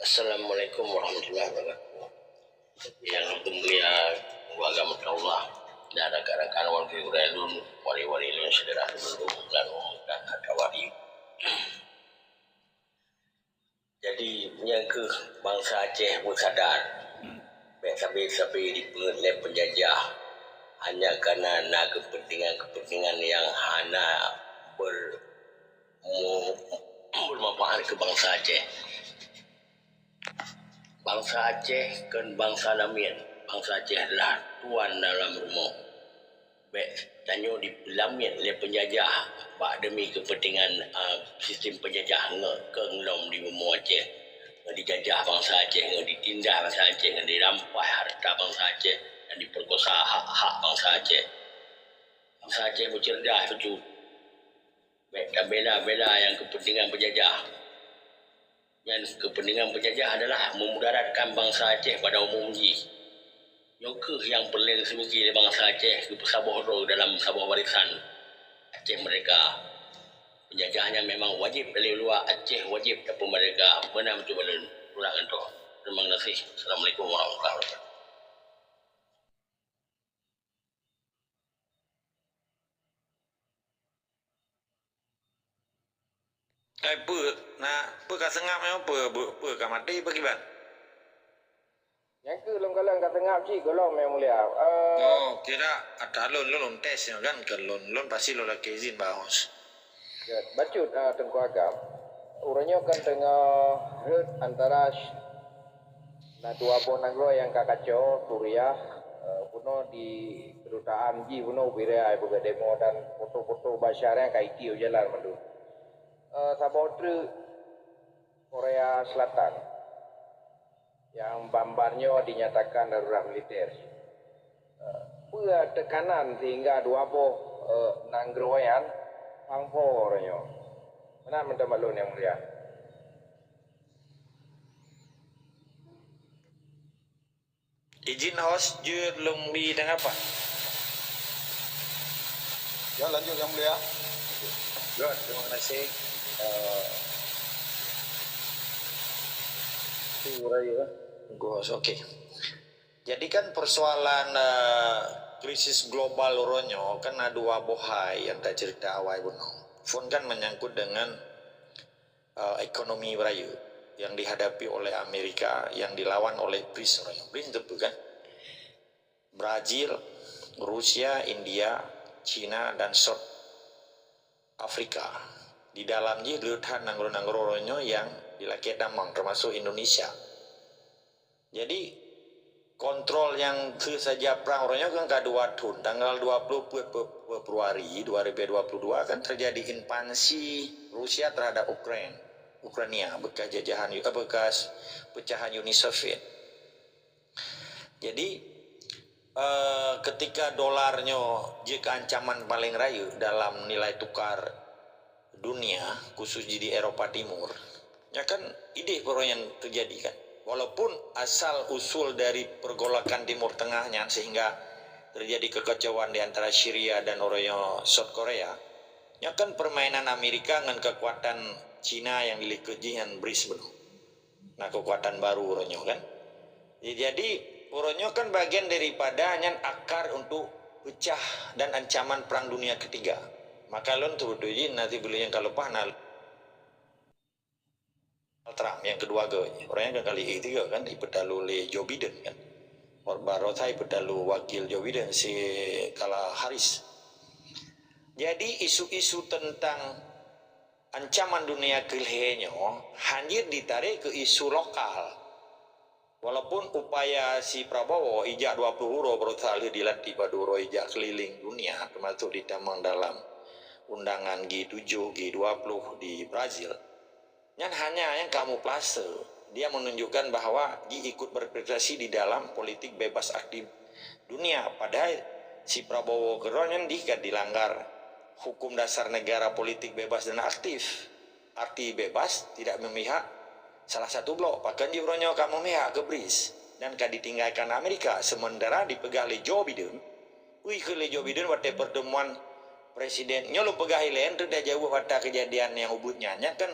Assalamualaikum warahmatullahi wabarakatuh. Yang mulia agama Allah dan rekan-rekan warga Urelun, wali-wali yang sedera belum dan kawari. Jadi yang ke bangsa Aceh pun sadar, sampai di penjajah hanya karena kepentingan yang hanya bermanfaat ke bangsa Aceh. Bangsa Aceh kan bangsa lamin. Bangsa Aceh adalah tuan dalam rumah. Tanyo dilamin oleh penjajah pak demi kepentingan sistem penjajah ke ngelom di rumah Aceh. Dijajah bangsa Aceh, ditindak bangsa Aceh, dirampas harta bangsa Aceh dan diperkosa hak-hak bangsa Aceh. Bangsa Aceh bercerdas itu. Dan bela yang kepentingan penjajah. Yang kepentingan penjajah adalah memudaratkan bangsa Aceh pada umumnya. Yang paling sebagai bangsa Aceh ke Sabah dalam Sabah warisan Aceh mereka. Penjajahnya memang wajib dari luar Aceh wajib tapi mereka benar betul ulang itu. Terima kasih. Assalamualaikum warahmatullahi wabarakatuh. Ka sengap yang apa ka mati bagi ban. Yang ke long-long kat tengah cik golong yang mulia. Kira ada lon tes kan ke lon pasti lo lagi izin baos. Bacut tengku agam. Urangnya kan tengah herd antara dua bonagro yang kakacau Suriah puno di kedutaan ji puno ubira ibu demo dan foto-foto basyarnya kaiti jalan mandu. Sabotru Korea Selatan yang bambarnya dinyatakan darurat militer. Pua tekanan sehingga dua boh nanggroyan pangpornya. Mana minta maklum yang mulia. Izin host je lumbi dengan apa? Ya lanjut yang mulia. Good, terima kasih. Oke. Jadi kan persoalan krisis global uronyo kan ada dua bohai yang tak cerita awal buno. Fun kan menyangkut dengan ekonomi berayu yang dihadapi oleh Amerika yang dilawan oleh BRICS uronyo. BRICS itu kan Brazil, Rusia, India, China dan South Afrika. Di dalamnya leuthan nanggro-nanggro uronyo yang dilaki damang termasuk Indonesia. Jadi kontrol yang saja perang orangnya kan kedua tahun tanggal 20 Februari 2022 kan terjadi invasi Rusia terhadap Ukraina bekas jajahan bekas pecahan Uni Soviet. Jadi ketika dolarnya jika ancaman paling rayu dalam nilai tukar dunia khusus di Eropa Timur ya kan ide yang terjadi kan. Walaupun asal usul dari pergolakan Timur Tengahnya sehingga terjadi kekacauan di antara Syria dan South Korea, ya kan permainan Amerika dengan kekuatan Cina yang dilikuti dengan BRICS betul. Nah kekuatan baru uronyo kan. Jadi uronyo kan bagian daripada yang akar untuk pecah dan ancaman perang dunia ketiga. Maka lon tuh nanti beli yang kalau panal. Trump yang kedua orangnya kan kali ketiga kan dipedalu oleh Joe Biden kan baru saya pedalu wakil Joe Biden si Kamala Harris. Jadi isu-isu tentang ancaman dunia kelihnya hanya ditarik ke isu lokal. Walaupun upaya si Prabowo ijak 20 euro berusaha dilatih pada euro ijak keliling dunia termasuk ditamang dalam undangan G7 G20 di Brazil. Yang hanya yang kamu plase, dia menunjukkan bahwa dia ikut berprestasi di dalam politik bebas aktif dunia. Padahal si Prabowo keronyan dia dilanggar hukum dasar negara politik bebas dan aktif. Arti bebas tidak memihak salah satu blok. Bahkan jibronnya kamu memihak ke BRICS dan kan ditinggalkan Amerika. Sementara dipegang oleh Joe Biden. Joe Biden waktu pertemuan presiden nyolo pegang hilen tu dah jauh waktu kejadian yang ubudnya kan.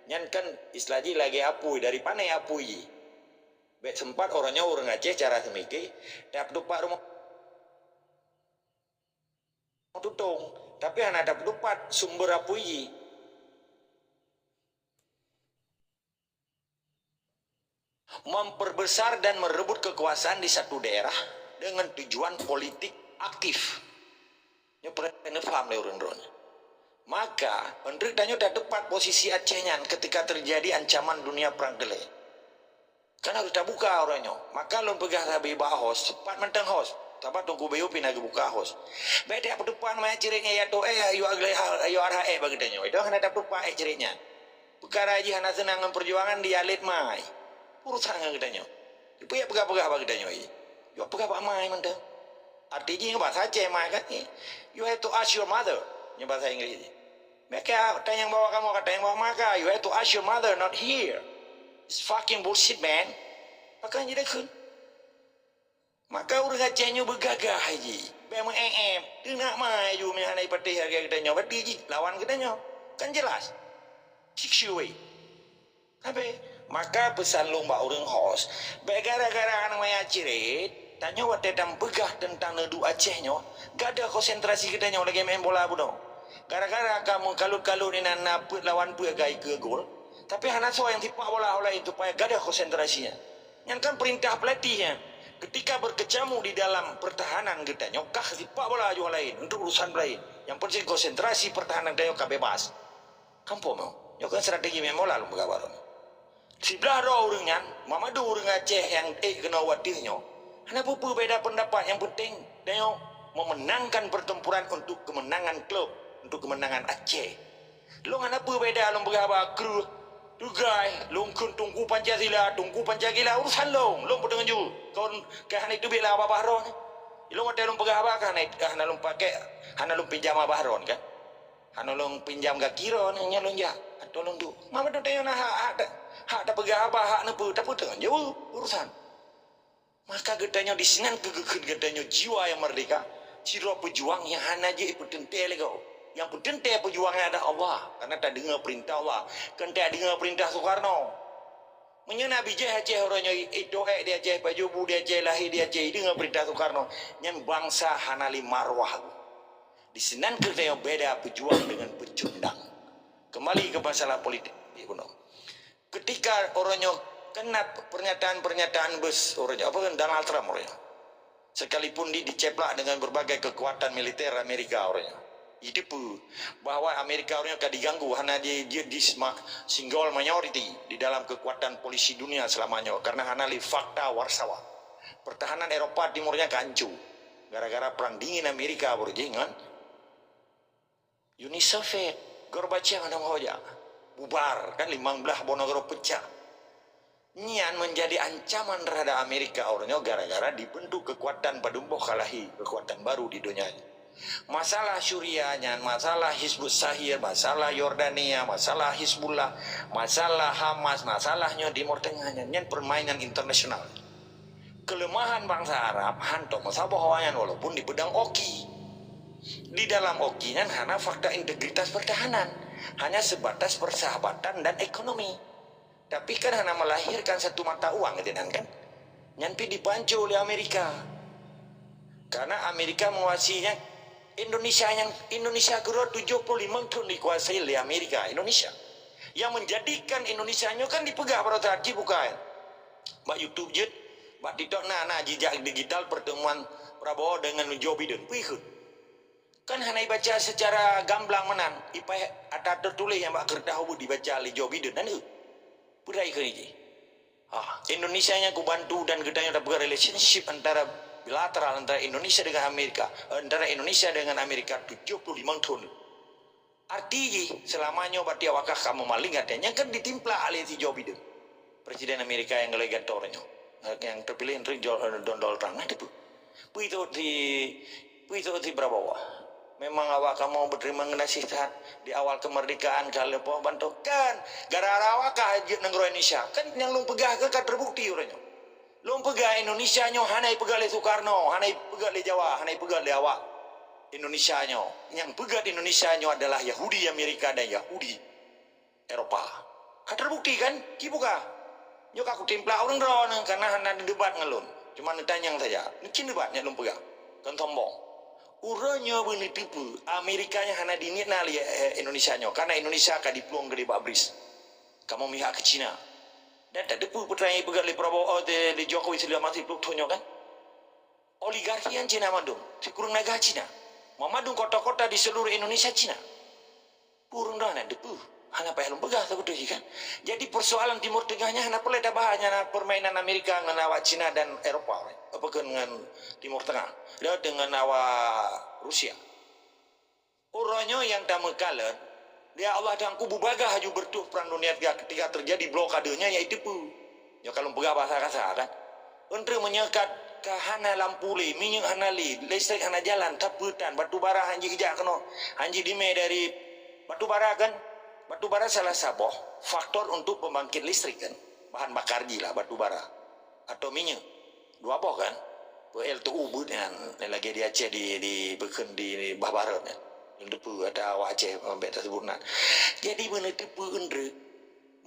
Nyan kan istilahnya lagi apui dari panai apui. Bek sempat orangnya orang Aceh cara semiki dapat dupat rumah tutung, tapi hanya dapat dupat sumber apui. Memperbesar dan merebut kekuasaan di satu daerah dengan tujuan politik aktif. Ini pernah paham le orang-orang. Maka Hendrik Danyo dah tepat posisi Acehnya ketika terjadi ancaman dunia perang gele. Kan harus dah buka orangnya. Maka lo pegah sabi bahos, cepat mentang hos. Tapi tunggu bayu pindah ke buka hos. Beda depan maya cirinya ya to ayu agle ayu arha bagi Danyo. Itu hanya dapat lupa cirinya. Perkara aja hanya senangan perjuangan di alit mai. Urusan dengan Danyo. Ibu ya pegah-pegah bagi Danyo. Yo pegah pak mai mentang. Artinya bahasa Aceh mai kan. You have to ask your mother. Ini bahasa Inggris. Mereka tanya yang bawa kamu kata yang bawa maka. You have to ask your mother, not here. It's fucking bullshit, man. Maka jadi kun. Maka orang Acehnya bergagah haji. Memang dia nak mai you mengenai parti harga kita nyawa di lawan kita nyawa. Kan jelas. Six way. Habis maka pesan lomba orang host. Gara-gara anak maya cirit. Tanya waktu dan begah tentang nedu Acehnya. Gak ada konsentrasi kita nyawa lagi main bola budo. Gara-gara kamu kalau ni nana lawan pun gay ke gol. Tapi hana so yang tipak bola itu payah gak ada konsentrasinya. Yang kan perintah pelatihnya. Ketika berkecamuk di dalam pertahanan kita nyokah tipak bola juga lain untuk urusan lain. Yang penting konsentrasi pertahanan kita nyokah bebas. Kamu mau? Nyokah strategi main bola lu berkabar. Sebelah roh orangnya, mama do orang Aceh yang kena wadihnya. Hana pupu beda pendapat yang penting dia memenangkan pertempuran untuk kemenangan klub, untuk kemenangan Aceh. Long hana pu beda long berapa kru tugai long kun tunggu Pancasila urusan long dengan ju. Kau hana itu bila apa bahron. Long ada long berapa kan hana long pakai hana long pinjam bahron kan. Hana long pinjam gak kira nya long ya. Tolong tu. Mama tu tanya hak dah pegah apa hak nepu tapi dengan jauh urusan. Maka gedanya disengan kegegen gedanya jiwa yang merdeka. Siro pejuang yang hana je petente lego. Yang petente pejuangnya ada Allah karena tak dengar perintah Allah. Kan tak dengar perintah Soekarno. Menyena bijak Aceh orangnya itu dia Aceh pajubu dia Aceh lahir dia Aceh dengar perintah Soekarno. Yang bangsa hanali marwah. Disenan gedanya beda pejuang dengan pecundang. Kembali ke masalah politik. Ketika orangnya kena pernyataan bus orangnya apa kan Donald Trump orangnya. Sekalipun diceplak dengan berbagai kekuatan militer Amerika orangnya. Itu pun bahwa Amerika orangnya akan diganggu hanya dia di single minority di dalam kekuatan polisi dunia selamanya karena hanya fakta Warsawa. Pertahanan Eropa Timurnya kancu gara-gara perang dingin Amerika berjengan. Uni Soviet Gorbachev ada hoja bubar kan 15 negara pecah. Nian menjadi ancaman terhadap Amerika orangnya gara-gara dibentuk kekuatan padumboh kalahi kekuatan baru di dunia. Masalah Suriahnya, masalah Hizbut Tahrir, masalah Yordania, masalah Hizbullah, masalah Hamas, masalahnya di Timur Tengahnya, nyen permainan internasional. Kelemahan bangsa Arab hantok masalah hawaian walaupun di pedang oki. Di dalam okinya hanya fakta integritas pertahanan, hanya sebatas persahabatan dan ekonomi. Tapi kan hanya melahirkan satu mata uang gitu kan. Nyampe dipancu oleh Amerika. Karena Amerika menguasainya Indonesia kira 75 tahun dikuasai oleh Amerika Indonesia. Yang menjadikan Indonesianya kan dipegang pada tadi bukan. Mbak YouTube jet, Mbak TikTok nah jejak digital pertemuan Prabowo dengan Joe Biden. Ikut. Kan hanya baca secara gamblang menang. Ipai ada tertulis yang Mbak Kertahu dibaca oleh Joe Biden dan itu. Budaya ke ini. Indonesia-nya ku bantu dan gedanya ada relationship antara bilateral antara Indonesia dengan Amerika. Antara Indonesia dengan Amerika 75 tahun. Artinya selamanya berarti awakah kamu maling katanya kan ditimpla oleh si Joe Biden. Presiden Amerika yang legatornya. Yang terpilih Donald Trump. Nah itu. Itu di berapa? Memang awak kamu berterima kasih saat di awal kemerdekaan kalau mau bantukan gara-gara awak kaji negara Indonesia kan yang lu pegah ke kan terbukti orangnya lu pegah Indonesia nyo hanai pegah le Soekarno hanai pegah le Jawa hanai pegah le awak Indonesia nyo yang pegah Indonesia nyo adalah Yahudi Amerika dan Yahudi Eropa terbukti kan? Kibuka. Nyok aku timpla orang ron karena hana debat ngalun. Cuma ditanyang saja. Mungkin debatnya belum pegang. Kan tombong. Uranya benih tipu. Amerikanya hana dinit nali Indonesia nyo. Karena Indonesia akan dipeluang gede babris. Kamu mihak ke Cina. Dan tak depu pertanyaan pegang di Prabowo di Jokowi sudah masih peluk tonyo kan? Oligarki yang Cina madung. Si kurang naga Cina. Mamadung kota-kota di seluruh Indonesia Cina. Kurang dah nak depu. Hana payah lempegah tak betul kan. Jadi persoalan Timur Tengahnya hana perlu ada bahannya permainan Amerika dengan awak Cina dan Eropa. Apa dengan Timur Tengah. Dan dengan awak Rusia. Orangnya yang tak mekalan. Dia Allah dan kubu bagah haju bertuh perang dunia ketika terjadi blokadenya yaitu pu. Ya kalau pegah bahasa kasar kan. Untuk menyekat ke hana lampu li, minyak hana li, listrik hana jalan, taputan, batu bara hanji hijak kena. Hanji dime dari batu bara kan. Batu bara salah satu faktor untuk pembangkit listrik kan. Bahan bakar gila batu bara. Atau minyak. Dua boh kan. PLTU but kan. Lagi di Aceh di beken di Bah Barat kan. Yang depu ada awak Aceh sampai tersebut nak. Jadi benar depu endre.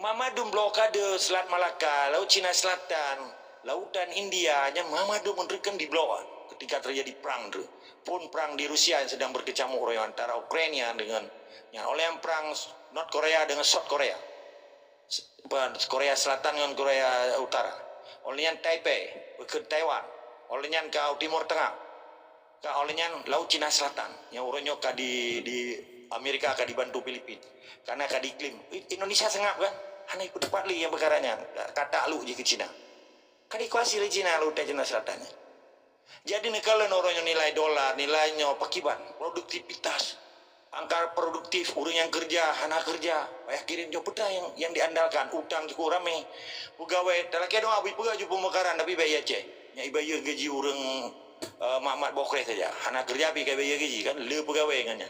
Mamadum blokade Selat Malaka, Laut Cina Selatan, Lautan India, yang Mamadum menerkan di blok ketika terjadi perang tu. Pun perang di Rusia yang sedang berkecamuk antara Ukraina dengan yang oleh yang perang North Korea dengan South Korea. Korea Selatan dengan Korea Utara. Oleh yang Taipei ke Taiwan. Oleh yang ke Timur Tengah. Oleh yang Laut Cina Selatan. Yang orangnya ke di Amerika ke dibantu Filipina. Karena ke iklim. Indonesia sengap kan? Hanya ikut tepat li yang perkaranya. Kata lu je ke Cina. Kali kuasi li Cina Laut Cina Selatan. Jadi negara orangnya nilai dolar, nilainya pakiban, produktivitas. Angka produktif, orang yang kerja, anak kerja, payah kirim jauh peta yang diandalkan, utang cukup ramai. Pegawai, tak lagi ada abis pegawai jumpa pemekaran, tapi baik aja. Yang ibayar gaji orang Mak Bokres saja. Anak kerja tapi bayar gaji kan, le pegawai kan.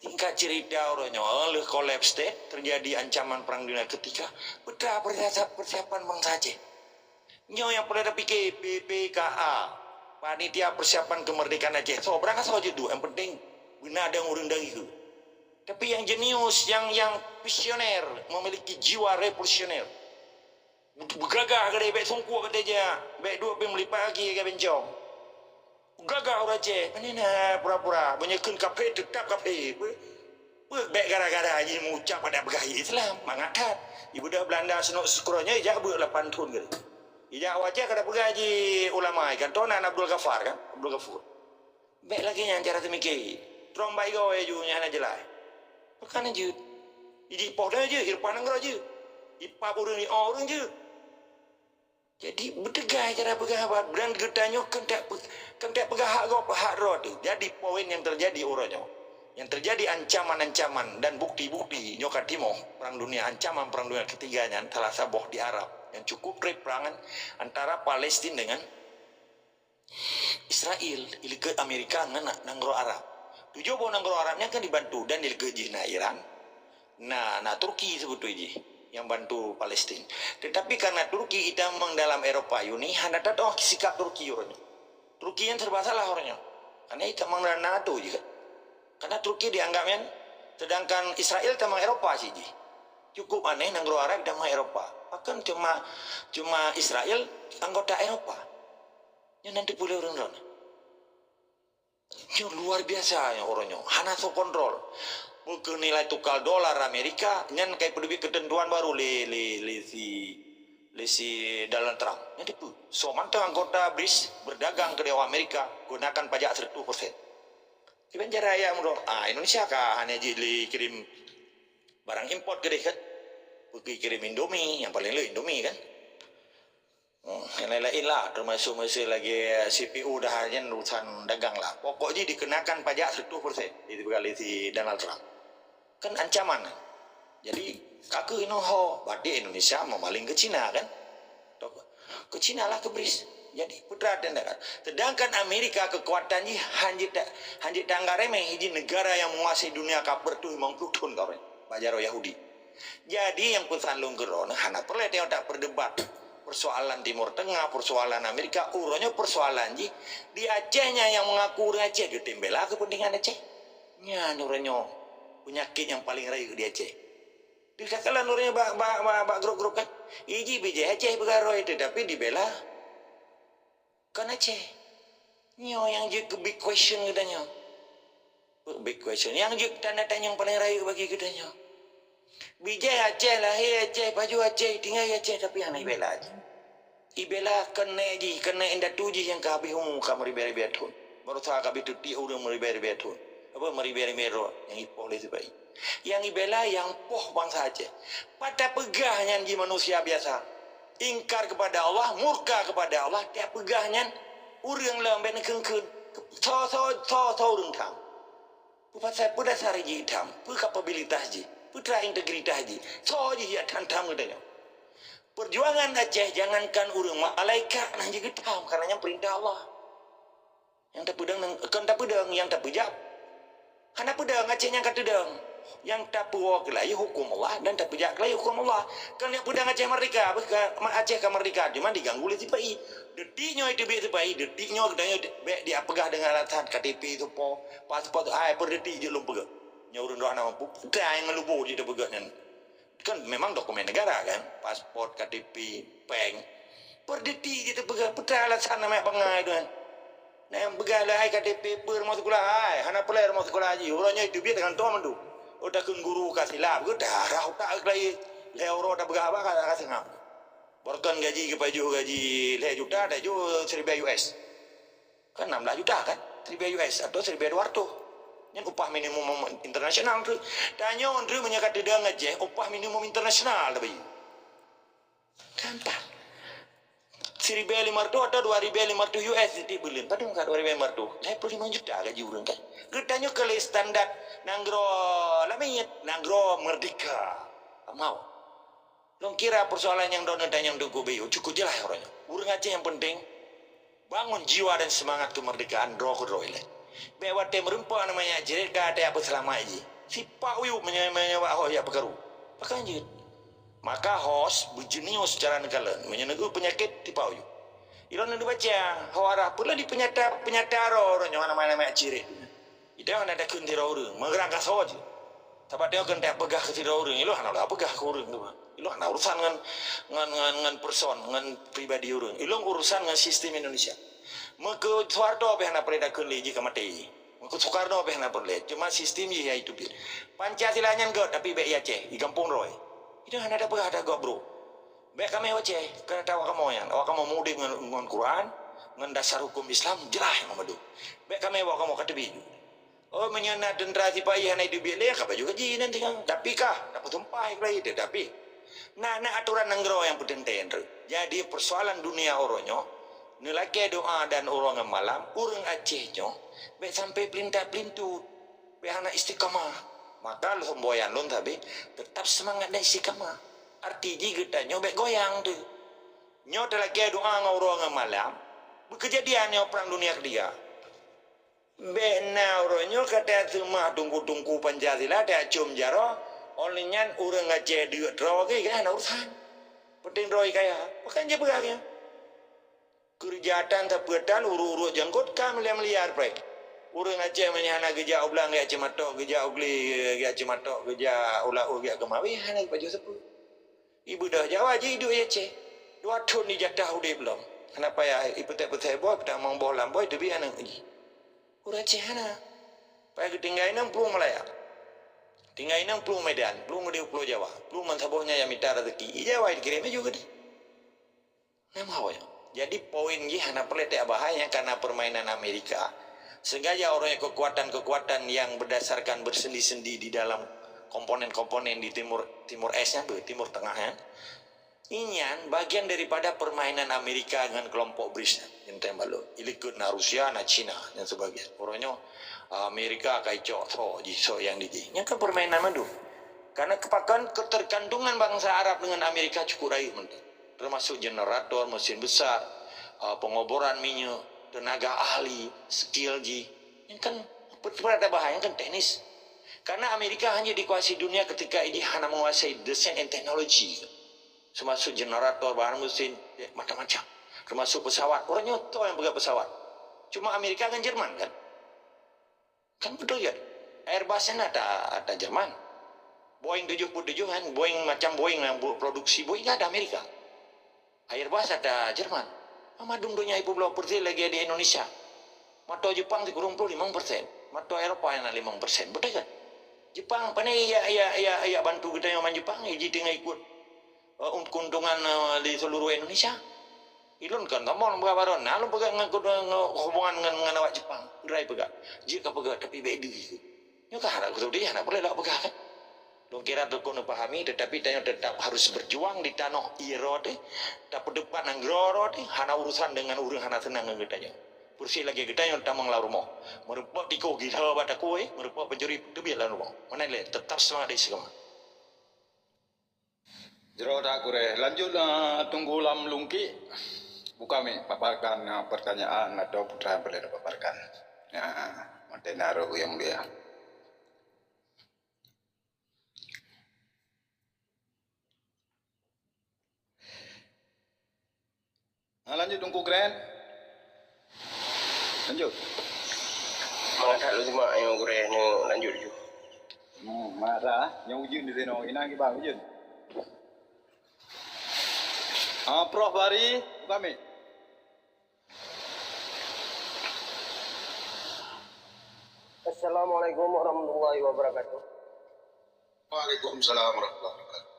Tingkat cerita orangnya, le kolaps state, terjadi ancaman perang dunia ketiga. Peta persiapan bangsa Aceh. Nyo yang perlu ada fikir, PPKA, Panitia Persiapan Kemerdekaan Aceh. So, berangkat saja dulu, yang penting benar ada orang dari itu. Tapi yang jenius, yang visioner, memiliki jiwa revolusioner. Bergagah ke dia, sungguh kata dia. Baik dua pun melipat lagi ke bencong. Gagah orang Aceh. Mana pura-pura. Banyakan kafe, tetap kafe. Baik gara-gara haji mengucap pada bergaya Islam. Mangatat. Ibu dah Belanda senuk sekurangnya, ijak buat 8 tahun ke. Ijak wajah kada bergaji ulama. Kan Tuan Abdul Ghaffar kan. Abdul Ghaffur. Baik lagi yang cara temikir. Trombai kau ajunya hanya jelas. Bukan aja. Jadi poh dah je, irpan anggar je. Ipap orang ni orang je. Jadi berdegai cara pegahat brand getanya kendak pegahak kau pehak roh tu. Jadi poin yang terjadi orangnya. Yang terjadi ancaman-ancaman dan bukti-bukti nyokat timo perang dunia, ancaman perang dunia ketiganya salah saboh di Arab yang cukup perangan antara Palestina dengan Israel, ilke Amerika dengan nanggro Arab. Tujuh bon nanggro Arabnya kan dibantu dan ilke jina Iran. Nah Turki sebetulnya yang bantu Palestina. Tetapi karena Turki itu memang dalam Eropa ini, hendak tahu sikap Turki orangnya. Turki yang serba salah orangnya. Karena itu memang dalam NATO juga. Karena Turki dianggapnya, sedangkan Israel memang Eropa sih. Cukup aneh nanggro Arab memang Eropa. Bahkan cuma Israel anggota Eropa. Yang nanti boleh orang-orang. Yang luar biasa yang orangnya. Hana so kontrol. Bukan nilai tukar dolar Amerika. Yang kayak penduduk ketentuan baru si Donald Trump. Yang itu. So mantap anggota BRICS berdagang ke dewa Amerika. Gunakan pajak 100%. Kiban cara ya menurut. Indonesia kah hanya jadi kirim barang import ke dekat. Pergi kirim Indomie. Yang paling le Indomie kan. Yang lain-lain lah, termasuk masih lagi CPU dah hanya urusan dagang lah. Pokoknya dikenakan pajak 100% itu kali si Donald Trump. Kan ancaman. Jadi kaku inoho, berarti Indonesia memaling ke Cina kan? Ke Cina lah ke BRICS. Jadi putra dan kan. Sedangkan Amerika kekuatannya hanjit tangga remeh. Ini negara yang menguasai dunia kaper tu memang Pluton kau Bajaro Yahudi. Jadi yang pesan lunggeron, hana perlu dia tak berdebat. Persoalan Timur Tengah, persoalan Amerika, urutnya persoalan di Acehnya yang mengaku Aceh ditembela kepentingan Aceh. Nya urutnya penyakit yang paling rayu di Aceh. Dikatakan orangnya bak grup-grup kan. Iji bijak Aceh perkara itu tapi dibela. Kan Aceh. Nyo yang je ke big question katanya. Big question. Yang je tanda tanya yang paling raya bagi katanya. Bijak Aceh lah, Aceh, baju Aceh, tinggal Aceh tapi anak ibela aja. Ibela kena indah tuji yang kabih kamu ribet tu. Baru tahu kabih tu ti orang ribet tu. Apa ribet yang ipoh le sebaik. Yang ibela yang poh bangsa Aceh. Pada pegahnya di manusia biasa. Ingkar kepada Allah, murka kepada Allah, dia pegahnya urang lamben kengkun. So urang tam. Pasal pada sari ji tam, kapabilitas ji, putra integritas ji. So ji ya tam katanya. Perjuangan Aceh jangankan urang malaikat nah juga tam karena perintah Allah. Yang tak pedang kan tak pedang yang tak pejap. Hana pedang Aceh yang kata pedang. Yang tak puak lagi hukum Allah dan tak pejak lagi hukum Allah. Kan yang pedang Aceh merdeka, Aceh kan merdeka cuma diganggu oleh TPI. Detiknya itu be TPI, detiknya katanya dia pegah dengan alasan KTP itu paspor per detik je belum pegang. Nyaurun doa nama putra yang ngelubu dia pegang kan memang dokumen negara kan, paspor, KTP, bank. Per detik dia pegang putra alasan nama pengai tu kan. Nah yang pegang lah KTP per mau sekolah hana peler mau sekolah haji. Orangnya itu biar dengan tuan tu. Udah kun guru kasih lah, gue darah tak lagi leoro dah berapa kan kasih ngap. Borkan gaji ke baju gaji 5 juta dah ju 1,000 US. Kan 16 juta kan 1,000 US atau 1,200. Yang upah minimum internasional tu. Tanya orang tu menyekat dia ngajeh upah minimum internasional tapi. Gampang. 1,500 atau 2,500 US di bulan. Padahal enggak 2,500. 55 juta gaji orang kan. Ketanya kalau standar nanggro lamit, nanggro merdeka. Mau. Long kira persoalan yang dona dan yang dugu biu cukup jelas orangnya. Urang Aceh yang penting bangun jiwa dan semangat kemerdekaan roh ile. Bewa tem rempa namanya jerit ka ada apa selama ini. Si Pak Wiu menyewa ho ya perkaru. Pakan jerit. Maka hos berjenius secara negara menyenegu penyakit di Pak Wiu. Ilon dibaca hawara pula di penyata orangnya nama jerit. Ida ada kentira orang mengerangkas saja. Tapi dia kan tak pegah ke tira orang. Ilo hana pegah ke orang tu. Ilo hana urusan dengan person, dengan pribadi orang. Ilo urusan dengan sistem Indonesia. Maka Soeharto apa yang nak perintah kunli jika mati. Maka Soekarno apa yang nak perintah. Cuma sistem je itu bir. Pancasilanya enggak tapi baik Aceh di kampung Roy. Itu hana ada pegah ada bro. Baik kami Aceh kena tahu kamu yang. Awak kamu mudik dengan Quran, dengan dasar hukum Islam jelas yang madu. Baik kami awak kamu kata biju. Oh menyenat dendera si pai hana hidup biar leh apa juga ji nanti kan. Tapi kah dapat tumpah lagi tetapi. Nah aturan nanggro yang penting. Jadi persoalan dunia oronyo nilai doa dan orang malam urang Aceh nyo baik sampai pelinta-pelintut baik anak istiqamah. Maka lo semboyan lo tapi tetap semangat dan istiqamah. Arti jika nyo baik goyang tu. Nyo telah doa ngau orang malam berkejadian nyo perang dunia ketiga. Bena orangnya kata semua tunggu Pancasila ada cium jaro olehnya orang Aceh duit rawa ke kan urusan penting roi kaya bukan je beragnya kerjaan tapetan uru-uru jangkut kam miliar prek orang Aceh menyana geja ublang ge Aceh matok geja ugli ge Aceh matok geja ulah ge kemawi hana baju sepu ibu dah Jawa je hidup Aceh 2 tahun ni jatah udah belum kenapa ya ibu tak boy tak mau bolam boy tapi anak ni Urang Aceh hana. Pai tinggal inang Pulau Malaya. Tinggal inang Pulau Medan, Pulau Pulau Jawa. Pulau mantabohnya yang minta rezeki. Jawa dikirim juga deh. Nama awak. Jadi poin ni hana pelet bahaya karena permainan Amerika. Sengaja orangnya kekuatan-kekuatan yang berdasarkan bersendi-sendi di dalam komponen-komponen di timur esnya, timur tengahnya. Ini bagian daripada permainan Amerika dengan kelompok BRICS yang tembalo. Ilikut na Rusia, na China dan sebagainya. Orangnya Amerika kaico so yang di. Yang kan permainan madu. Karena kepakan keterkandungan bangsa Arab dengan Amerika cukup raih termasuk generator, mesin besar, pengoboran minyak, tenaga ahli, skill ji. Yang kan berada bahaya kan teknis. Karena Amerika hanya dikuasai dunia ketika ini hanya menguasai desain and teknologi. Termasuk generator, bahan mesin, macam-macam. Termasuk pesawat. Orangnya tahu yang pegang pesawat. Cuma Amerika kan Jerman kan? Kan betul ya? Airbus ada Jerman. Boeing 77 kan, Boeing macam Boeing yang produksi Boeing ada Amerika. Airbus ada Jerman. Madung dunia ibu belau persen lagi di Indonesia. Mato Jepang di kurung 5%. Mato Eropa yang 5%. Betul kan? Jepang apa nih ya bantu kita yang main Jepang, iji tinggal ikut keuntungan di seluruh Indonesia. Ilun kan kamu orang baron, nah lu pegang hubungan dengan awak Jepang, gerai pegang. Jika pegang tapi beda gitu. Nyok harap betul dia, nak boleh tak pegang kan? Lu kira tu kau pahami, tetapi tanya tetap harus berjuang di tanah iro deh, tak depan anggroro deh, hana urusan dengan urang hana senang dengan kita. Kursi lagi kita yang tamang la rumah, merupakan tiko kita pada kue, merupakan pencuri tu biar la rumah. Mana le tetap semangat di segala. Jero tak kure. Lanjut tunggu lam lungki. Buka mi paparkan pertanyaan atau putra yang boleh paparkan. Ya, Mantenaro yang mulia. Lanjut tunggu keren. Lanjut. Mana tak lu cuma yang gue lanjut je. Marah yang ujun di sini inang kita ujun. Prof Bari, kami. Assalamualaikum warahmatullahi wabarakatuh. Waalaikumsalam warahmatullahi wabarakatuh.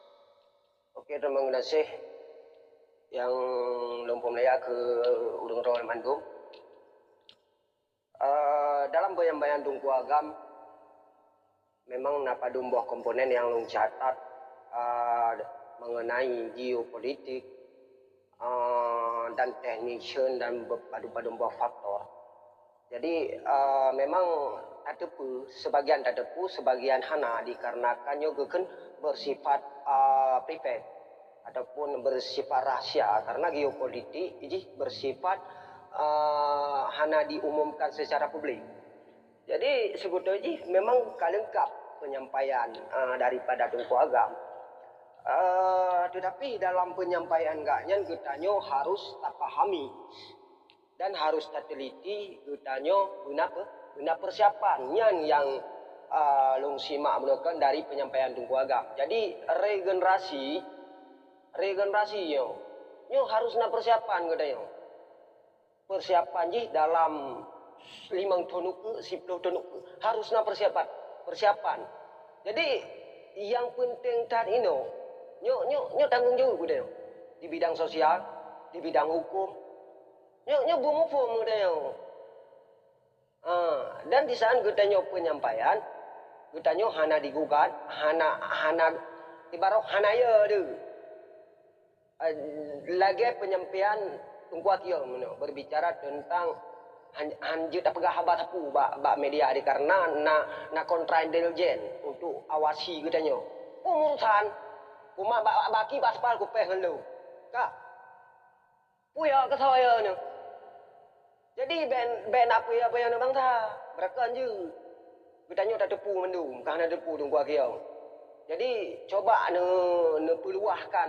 Oke, terima kasih yang lumpur Melayu ke Udang Rawal Mandum. Dalam penyampaian Tunku Agam, memang napa dumbuh komponen yang lung catat mengenai geopolitik dan technician dan berpadu-padu faktor. Jadi memang tadepu, sebagian tadepu, sebagian hana dikarenakan juga kan bersifat private ataupun bersifat rahasia karena geopolitik ini bersifat hana diumumkan secara publik. Jadi sebetulnya memang lengkap penyampaian daripada Tunku Agam. Tetapi dalam penyampaian gaknya kita harus tak pahami dan harus teliti kita guna persiapannya yang long simak melakukan dari penyampaian Tunku Agam. Jadi regenerasi yo harus na persiapan kita yo. Persiapan dalam 5 tahun ke 10 tahun harus na persiapan. Jadi yang penting tadi nyo tanggung jawab kita yo. Di bidang sosial, di bidang hukum. Nyo bumufum kita yo. Dan di saat kita nyo penyampaian, kita nyo hana digugat, hana ibarat hana ya tu. Lagi penyampaian Tunku Agam berbicara tentang hanjut tak pegah habat aku bak media di karena na kontra intelijen untuk awasi kita nyo. Urusan kuma baki baspal ku peh lu. Kak. Puya ke saya ni. Jadi ben apa yang bangsa berakan je. Kita nyo tak tepu mendung, kerana tepu Tunku Agam. Jadi coba ne peluahkan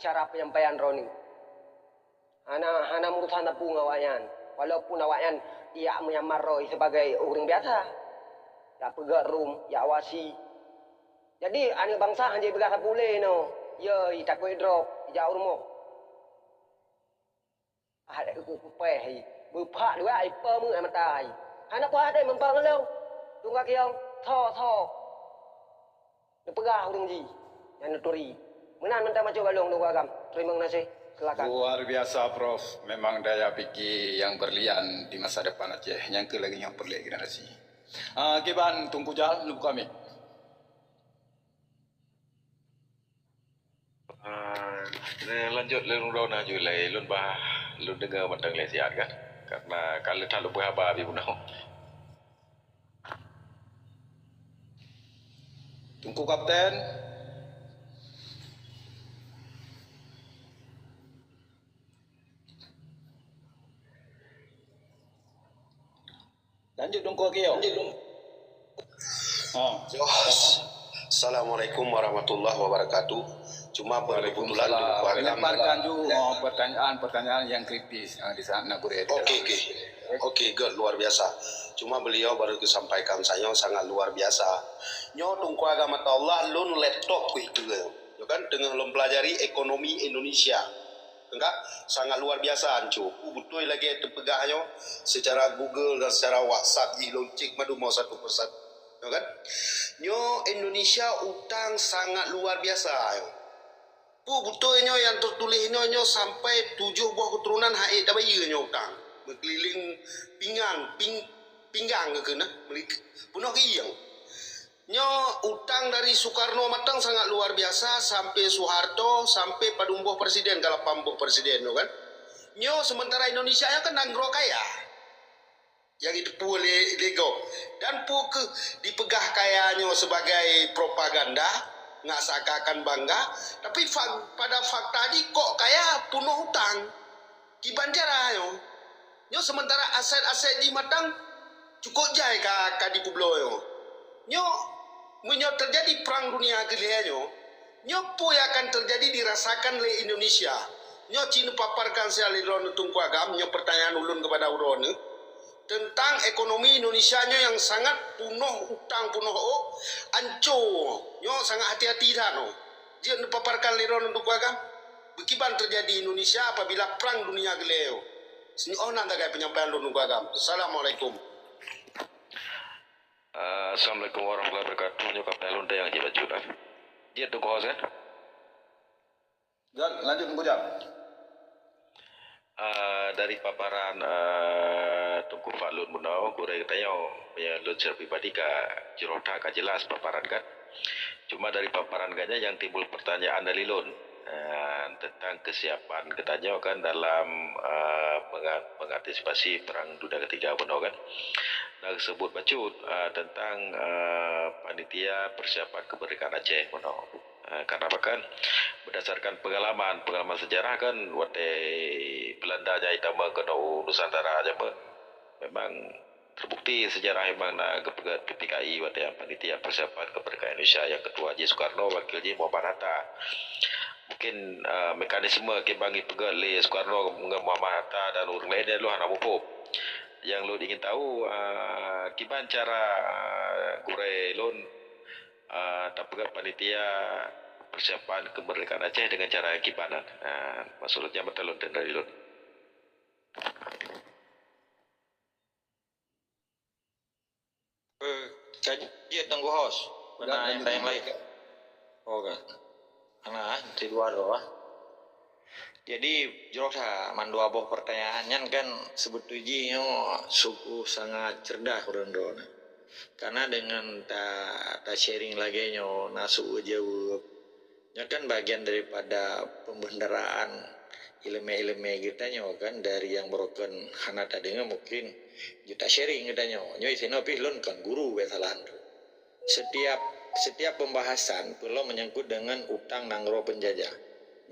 cara penyampaian Roni. Hana urusan tepu ngawayan. Walaupun awaknya ia menyamar Roy sebagai orang biasa. Ya pegang room, ya awasi. Jadi ane bangsa hanya berasa boleh no. Ya, tak boleh drop, jauh rumah. Ada kupeh, berpak dua ipa mu amatai. Hana apa ada membang lo. Tunggak yang tho. Dia pegah orang ji, yang nuturi. Menan mentah macam balong Tunku Agam. Terima kasih. Silakan. Luar biasa Prof. Memang daya fikir yang berlian di masa depan Aceh. Yang ke lagi yang perlu generasi. Kiban Tunku Jal, lu kami. Lanjut lun rona julai lun dengar mentang lesiat kan. Karena kalau tak lupa apa abi punau. Tunku Kapten. Lanjut Tunku Agam. Assalamualaikum warahmatullahi wabarakatuh. Cuma berkebetulan Lemparkan juga pertanyaan yang kritis di sana Nagure. Oke. Okey, good, luar biasa. Cuma beliau baru kesampaikan saya sangat luar biasa. Nyo tungku agama Allah lun laptop kuih tu. Yo kan tengah lun pelajari ekonomi Indonesia. Enggak sangat luar biasa ancu. Betul lagi terpegahnya secara Google dan secara WhatsApp di lun cek madu mau satu persatu. Yo kan? Nyo Indonesia utang sangat luar biasa. Yo. Betulnya yang tertulis nyo sampai 7 buah keturunan haid tabayi nyo utang. Berkeliling pinggang ke kena punah ke yang nyo utang dari Soekarno matang sangat luar biasa sampai Soeharto sampai padumbuh presiden kalau pambuh presiden kan nyo sementara Indonesia kan nanggro kaya yang itu pu lego dan pu ke dipegah kayanya sebagai propaganda nggak seakan bangga tapi pada fakta di kok kaya punuh utang kiban cara nyo sementara aset-aset di matang cukup jai ka di Pueblo nyo menyo terjadi perang dunia kedua nyo po yang akan terjadi dirasakan oleh Indonesia nyo Cina paparkan saya liron tungku agam nyo pertanyaan ulun kepada uron tentang ekonomi Indonesia nyo yang sangat punuh utang punuh anco nyo sangat hati-hati dah no dia paparkan liron tungku agam bekiban terjadi Indonesia apabila perang dunia kedua sini nanti kayak penyampaian lu nunggu agam. Assalamualaikum. Assalamualaikum warahmatullahi wabarakatuh. Nyokap telun yang jibat juta. Dia tu kau kan? Lanjut nunggu jam. Dari paparan Tungku Falun Munau, kurang tanya punya luncer pribadi ka Jirota ka jelas paparan kan. Cuma dari paparan ganya yang timbul pertanyaan dari Lun. Tentang kesiapan katanya kan dalam mengantisipasi perang dunia ketiga benar kan. Nah sebut bacut tentang panitia persiapan kemerdekaan Aceh benar. Karena apa kan berdasarkan pengalaman sejarah kan waktu Belanda jai tambah ke Nusantara aja memang terbukti sejarah memang ketika waktu panitia persiapan kemerdekaan Indonesia yang ketua Haji Soekarno wakil Haji Muhammad Hatta. Mungkin mekanisme kebangi pegal le Soekarno dengan Muhammad Hatta dan orang lainnya lu hana mupo. Yang lu ingin tahu kiban cara gure lun tapegat panitia persiapan kemerdekaan Aceh dengan cara yang kibanan. Maksudnya betul lun dari lun. Kajian tunggu host. Mana yang lain? Oke. Karena di luar doa. Jadi joroksa mandua boh pertanyaannya kan sebetulnya suku sangat cerdas orang dona. Karena dengan ta sharing lagi nyo nasu jawab. Nya kan bagian daripada pembendaraan ilmu-ilmu kita nyo kan dari yang broken hana tadinya mungkin kita sharing kita nyo. Nyo isino pilon kan guru besalan. Setiap pembahasan perlu menyangkut dengan utang nanggro penjajah.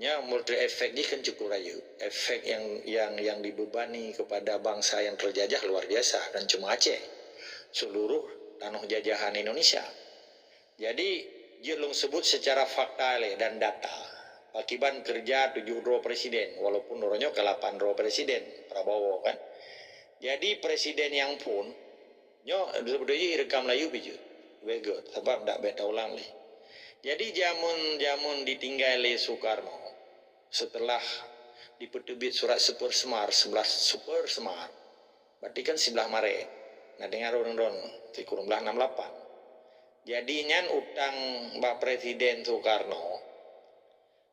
Nya multi efek ini kan cukup rayu. Efek yang dibebani kepada bangsa yang terjajah luar biasa dan cuma Aceh. Seluruh tanah jajahan Indonesia. Jadi dia sebut secara fakta dan data. Akibat kerja 7 roh presiden walaupun orangnya ke 8 roh presiden Prabowo kan. Jadi presiden yang pun nyo sebetulnya rekam layu biju. Begot, sebab tak beta ulang li. Jadi jamun ditinggal li Soekarno setelah diperbit surat Super Semar 11 Super Semar. Berarti kan 11 Maret. Nah dengar orang-orang di kurung belah 68. Jadi nyan utang Mbak Presiden Soekarno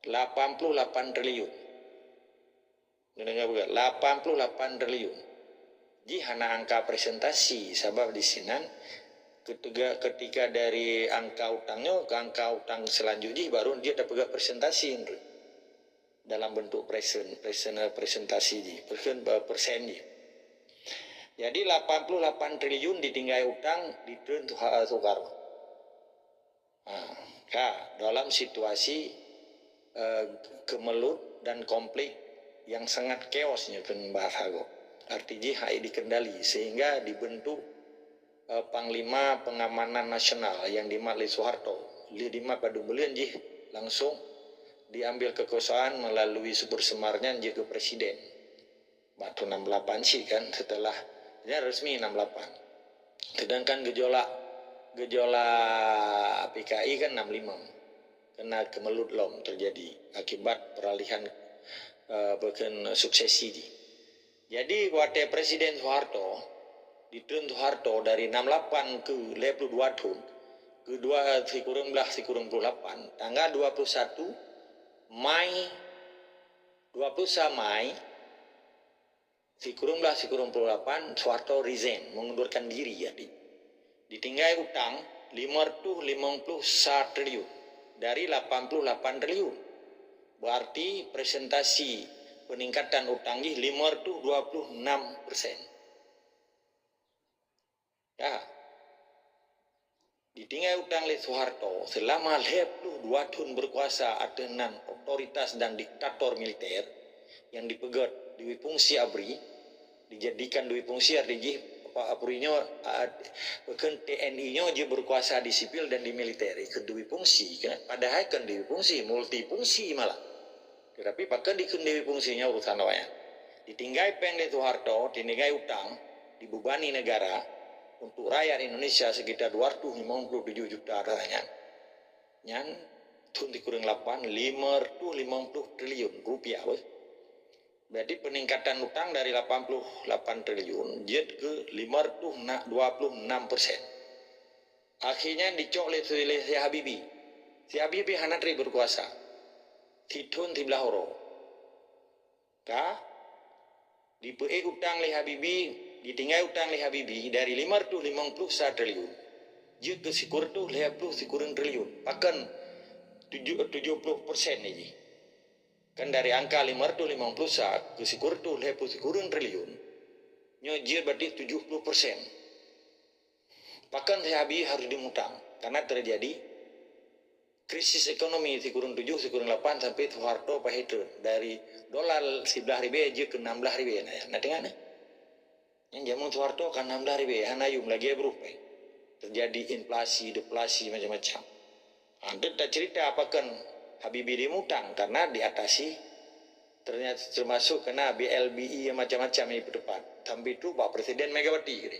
88 triliun. Dengar bukan? 88 triliun. Ji hana angka presentasi sebab di sinan ketika dari angka utangnya ke angka utang selanjutnya baru dia dapat presentasi dalam bentuk presentasi persen. Jadi 88 triliun ditinggal utang di Soekarno. Dalam situasi kemelut dan konflik yang sangat chaosnya kan bahasa artinya HI dikendali sehingga dibentuk Panglima Pengamanan Nasional yang dimatli Soeharto. Lima pada bulan langsung diambil kekuasaan melalui Super Semarnya ke presiden. Batu 68 sih kan setelah Ini resmi 68. Sedangkan gejolak PKI kan 65. Kena kemelut lom terjadi akibat peralihan bukan suksesi di. Jadi waktu Presiden Soeharto, ditun Soeharto dari 68 ke 52 tahun, kedua kurang 8, tanggal 21 Mai 48, Soeharto resign, mengundurkan diri jadi. Ditinggal utang 551 triliun dari 88 triliun. Berarti presentasi peningkatan utang di 526%. Ya. Ditinggal utang oleh Soeharto selama 52 tahun berkuasa dengan otoritas dan diktator militer yang dipegat Dwi Fungsi ABRI, dijadikan Dwi Fungsi RDJ ABRI-nya bukan TNI-nya dia berkuasa di sipil dan di militer ke Dwi Fungsi kan, padahal kan Dwi Fungsi multifungsi malah. Tetapi pakai di Dwi Fungsinya urusan lain. Ditinggal peng oleh Soeharto, ditinggal utang, dibebani negara untuk rakyat Indonesia sekitar 257 juta rasanya. Yang tahun dikurang 8 550 triliun rupiah. Berarti peningkatan utang dari 88 triliun jet ke 526%. Akhirnya dicok oleh si Habibie. Si Habibie hanatri berkuasa. Titun tiblah horo. Dipe utang oleh Habibie, ditinggal utang oleh Habibie dari 551 triliun. Jet ke sikur tu 50 triliun. Bahkan 70% ini. Kan dari angka 551 ke sikur tu 50 triliun. Nyojir berarti 70%. Bahkan Habibie harus dimutang karena terjadi krisis ekonomi sikurun 7, sikurun 8 sampai Soeharto pahit dari dolar 11.000 aja ke 16.000. Nah tengah yang jaman Soeharto kan 16.000, hanayum lagi berubah. Terjadi inflasi, deflasi macam-macam. Anda tak cerita apa kan Habibie dimutang karena diatasi ternyata termasuk kena BLBI yang macam-macam ini depan. Sampai itu Pak Presiden Megawati gitu.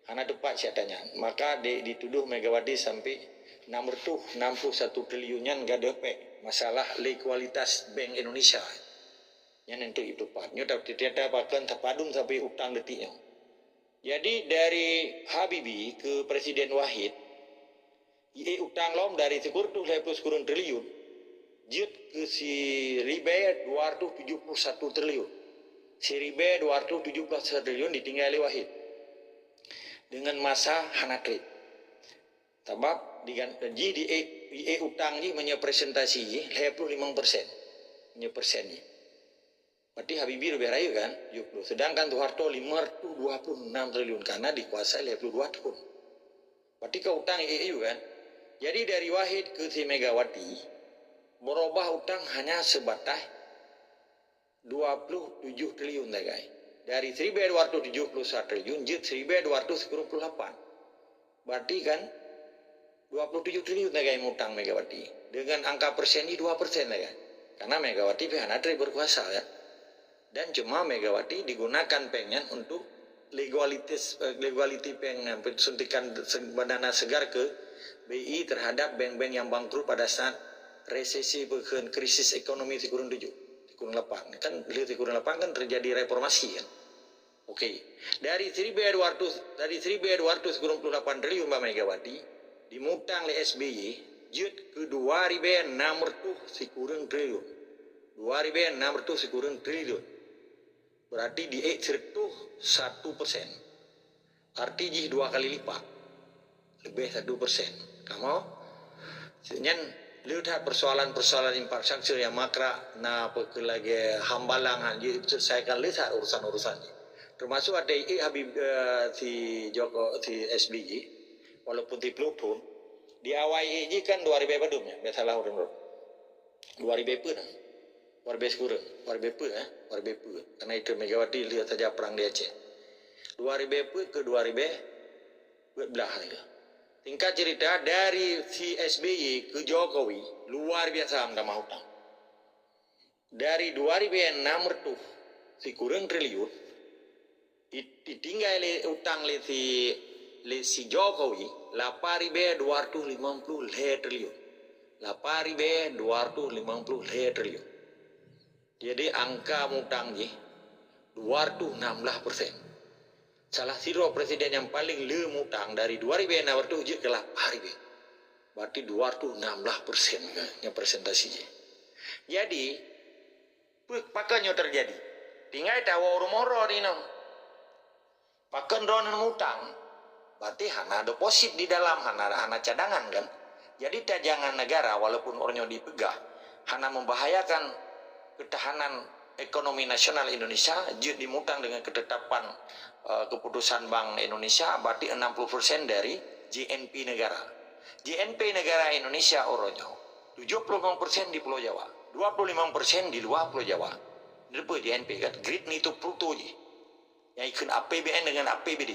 Karena tepat saya tanya. Maka dituduh Megawati sampai 661 triliunan gak ada masalah likualitas Bank Indonesia. Yang nanti itu Pak. Tapi tidak bahkan terpadum sampai utang detiknya. Jadi dari Habibie ke Presiden Wahid, utang lom dari sekur tu 10 triliun, jut ke si Ribe 271 triliun. Si Ribe 271 triliun ditinggali Wahid. Dengan masa hanatrit. Sebab diganti di utang ni menyepresentasi 55%. Menyepersen ni. Berarti Habibie lebih rayu kan? 70. Sedangkan Soeharto 526 triliun karena dikuasai 52 tahun. Berarti ke utang EU kan? Jadi dari Wahid ke si Megawati berubah utang hanya sebatas 27 triliun guys. Dari 1.271 triliun jadi 1.298. Berarti kan 27 triliun guys utang Megawati. Dengan angka persen ini 2% guys. Karena Megawati hanatri berkuasa ya. Dan cuma Megawati digunakan pengen untuk legality pengen suntikan dana segar ke BI terhadap bank-bank yang bangkrut pada saat resesi bukan krisis ekonomi di kurun 7, di kurun 8. Kan di kurun 8 kan terjadi reformasi kan. Oke. Dari 1.228 triliun Mbak Megawati dimutang oleh SBY jut ke 2.600 sekurang triliun. 2.600 sekurang triliun. Berarti di 1%. Artinya 2 kali lipat. Lebih 1%. Kamu senyan lihat persoalan-persoalan infrastruktur yang makra na lagi hambalang jadi selesaikan lihat urusan-urusan ini. Termasuk ada Habib si Joko si SBY walaupun di Pluton di awal ini kan 2.000 badum ya biasalah orang 2.000 pun 2.000 kurang 2.000 pun 2.000 pun karena itu Megawati lihat saja perang di Aceh 2.000 pun ke 2.000 belah juga. Tingkat cerita dari si SBY ke Jokowi luar biasa minta utang. Dari 2.600 si kurang triliun ditinggal le utang le si Jokowi 8.250 triliun. 8.250 triliun. Jadi angka utang ni 216%. Salah satu presiden yang paling lemu utang dari 2006 je ke 8.000. Berarti 216% yang presentasinya. Jadi pakanya terjadi. Tinggal tahu rumor ni nang. Pakan ronan utang. Berarti hana deposit di dalam, hana cadangan kan. Jadi cadangan negara walaupun orangnya dipegah, hana membahayakan ketahanan ekonomi nasional Indonesia. Jika dimutang dengan ketetapan keputusan Bank Indonesia, berarti 60% dari GNP negara. GNP negara Indonesia orangnya 75% di Pulau Jawa, 25% di luar Pulau Jawa. Itu GNP kan, grid ni itu Pluto je. Yang ikut APBN dengan APBD.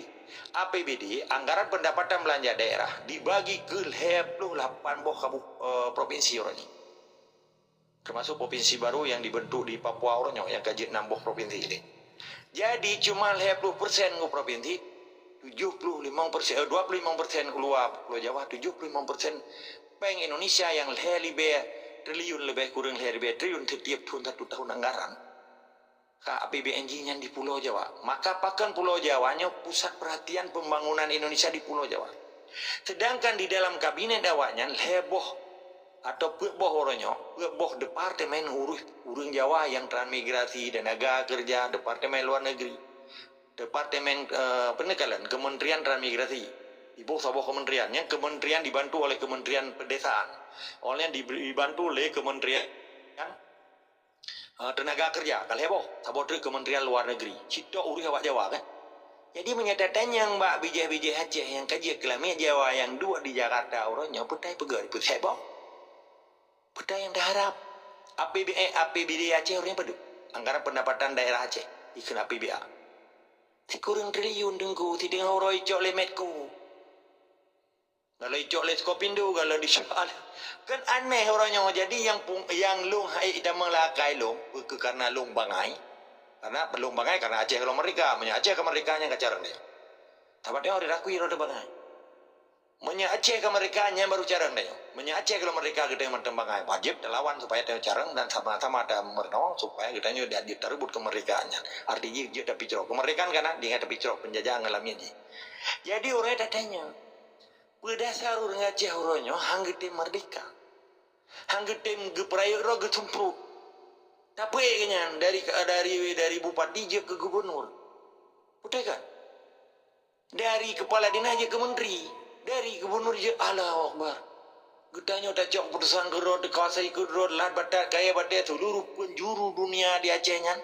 APBD, anggaran pendapatan belanja daerah, dibagi ke 28 provinsi orangnya. Termasuk provinsi baru yang dibentuk di Papua orangnya, yang kaji 6 provinsi ini. Jadi cuma 20% ke provinsi, 25% keluar Pulau Jawa, 75% Bank Indonesia yang lebih triliun, lebih kurang lebih triliun setiap tahun anggaran. APBN-nya di Pulau Jawa. Maka pakan Pulau Jawanya pusat perhatian pembangunan Indonesia di Pulau Jawa. Sedangkan di dalam kabinet awaknya heboh atau peboh orangnya, peboh departemen urus Jawa yang transmigrasi, tenaga kerja, departemen luar negeri, departemen penekalan, kementerian transmigrasi, ibu sebuah kementeriannya, kementerian dibantu oleh kementerian pedesaan, oleh dibantu oleh kementerian tenaga kerja, kalau heboh, sabotri kementerian luar negeri, cita urus awak Jawa kan. Jadi menyatakan yang Mbak bijih Aceh yang kaji kelamnya Jawa yang dua di Jakarta orangnya petai pegar, petai heboh. Petai yang diharap APBD Aceh orangnya pada anggaran pendapatan daerah Aceh ikut APBA. Kurang triliun dengku, tidak orang icok lemetku. Kalau icok les kopindo, kalau disoal kan aneh orangnya. Jadi yang long hai dah melakai long karena long bangai. Karena belum bangai karena Aceh kalau mereka, Aceh kemerdekaannya kacaran dia. Tapi dia orang rakui orang bangai. Aceh kemerdekaannya baru carang dia. Aceh kalau mereka kita yang bangai wajib lawan supaya dia carang dan sama-sama ada merno supaya kita nya dia terbut kemerdekaannya. Artinya dia ada picrok kemerdekaan karena dia ada picrok penjajahan alaminya. Jadi orang datanya berdasar orang Aceh orangnya hanggetem merdeka, hanggetem geprayuk roh getumpruk. Tapi kayaknya dari bupati je ke gubernur, betul kan? Dari kepala dinas je ke menteri, dari gubernur je Allah Akbar. Getanya dah cok putusan gerod dekuasai gerod lat batat kaya batat seluruh penjuru dunia di Acehnya,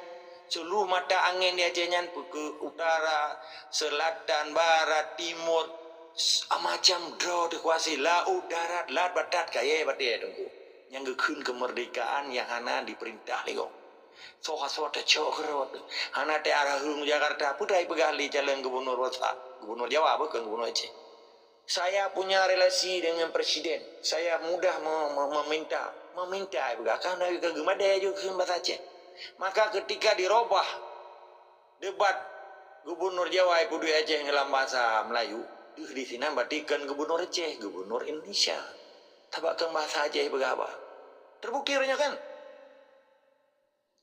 seluruh mata angin di Acehnya ke utara, selatan, barat, timur. Macam draw dikuasai laut, darat, lat batat kaya batat tunggu. Yang gekun kemerdekaan yang hana diperintah lego. Soha-soha cok kerot. Hana te arah hung Jakarta pudai pegali jalan gubernur gubernur Jawa bukan gubernur Aceh. Saya punya relasi dengan presiden. Saya mudah meminta bukan dari kegemadai juga bahasa Aceh. Maka ketika dirubah debat gubernur Jawa ibu dua Aceh dalam bahasa Melayu, di sini batikan gubernur Aceh, gubernur Indonesia. Tabakkan bahasa Aceh berapa? Terbukti orangnya kan?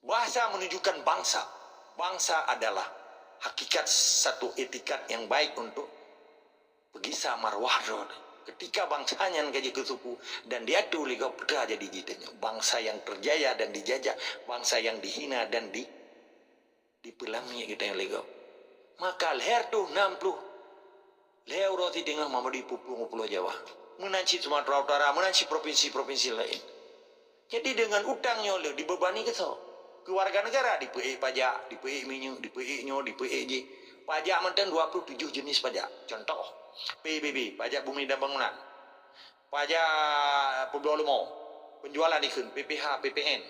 Bahasa menunjukkan bangsa. Bangsa adalah hakikat satu etikat yang baik untuk pegisa marwah. Ketika bangsanya gaji ke suku dan diatur liga peda jadi jitanya. Bangsa yang terjaya dan dijajah, bangsa yang dihina dan dipelami kita yang liga. Maka leher tu 60 leher roti dengan mama di Pulau Jawa, menanci Sumatera Utara, menanci provinsi-provinsi lain. Jadi dengan utangnya le dibebani ke so. Keluarga negara dipei pajak, dipei minyak, dipei nyo, dipei je. Pajak mantan 27 jenis pajak. Contoh, PBB, pajak bumi dan bangunan. Pajak Pulau Lomo, penjualan ikun, PPH, PPN,